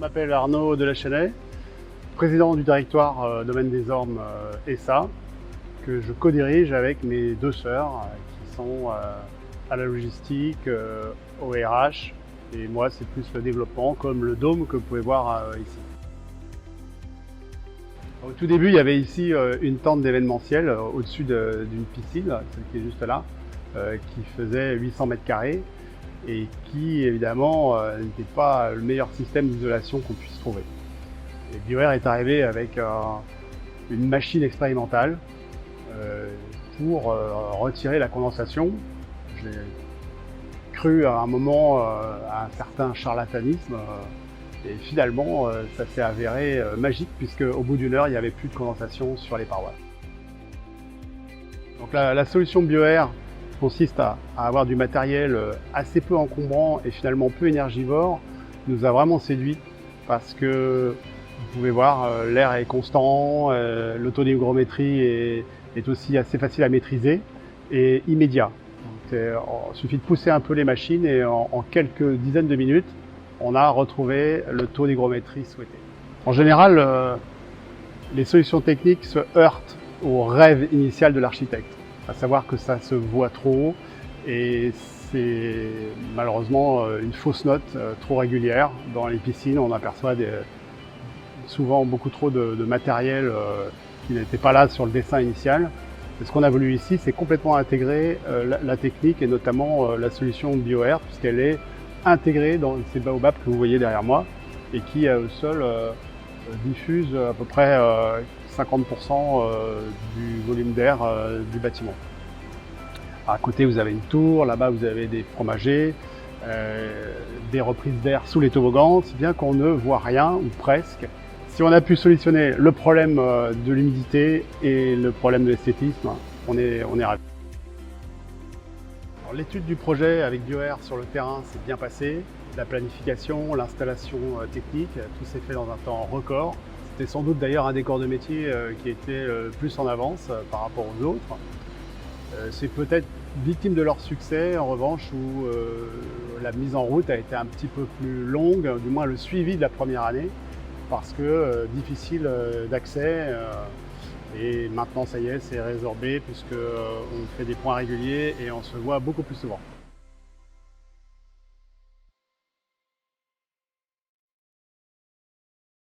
Je m'appelle Arnaud Delachesnais, président du directoire Domaine des Ormes SA, que je co-dirige avec mes deux sœurs qui sont à la logistique, au RH, et moi c'est plus le développement, comme le dôme que vous pouvez voir ici. Au tout début, il y avait ici une tente d'événementiel au-dessus d'une piscine, celle qui est juste là, qui faisait 800 mètres carrés et qui évidemment n'était pas le meilleur système d'isolation qu'on puisse trouver. Et BioAir est arrivé avec une machine expérimentale pour retirer la condensation. J'ai cru à un moment à un certain charlatanisme et finalement ça s'est avéré magique puisque au bout d'une heure il n'y avait plus de condensation sur les parois. Donc la solution BioAir consiste à avoir du matériel assez peu encombrant et finalement peu énergivore, nous a vraiment séduit parce que vous pouvez voir l'air est constant, l'autohygrométrie est aussi assez facile à maîtriser et immédiat. Il suffit de pousser un peu les machines et en quelques dizaines de minutes, on a retrouvé le taux d'hygrométrie souhaité. En général, les solutions techniques se heurtent au rêve initial de l'architecte, à savoir que ça se voit trop haut et c'est malheureusement une fausse note trop régulière. Dans les piscines, on aperçoit souvent beaucoup trop de matériel qui n'était pas là sur le dessin initial. Et ce qu'on a voulu ici, c'est complètement intégrer la technique et notamment la solution BioAir, puisqu'elle est intégrée dans ces baobabs que vous voyez derrière moi et qui à eux seuls diffusent à peu près 50% du volume d'air du bâtiment. À côté, vous avez une tour, là-bas vous avez des fromagers, des reprises d'air sous les toboggans, si bien qu'on ne voit rien ou presque. Si on a pu solutionner le problème de l'humidité et le problème de l'esthétisme, on est ravis. L'étude du projet avec BioAir sur le terrain s'est bien passée. La planification, l'installation technique, tout s'est fait dans un temps record. C'était sans doute d'ailleurs un des corps de métier qui était plus en avance par rapport aux autres. C'est peut-être victime de leur succès, en revanche, où la mise en route a été un petit peu plus longue, du moins le suivi de la première année, parce que difficile d'accès. Et maintenant, ça y est, c'est résorbé puisqu'on fait des points réguliers et on se voit beaucoup plus souvent.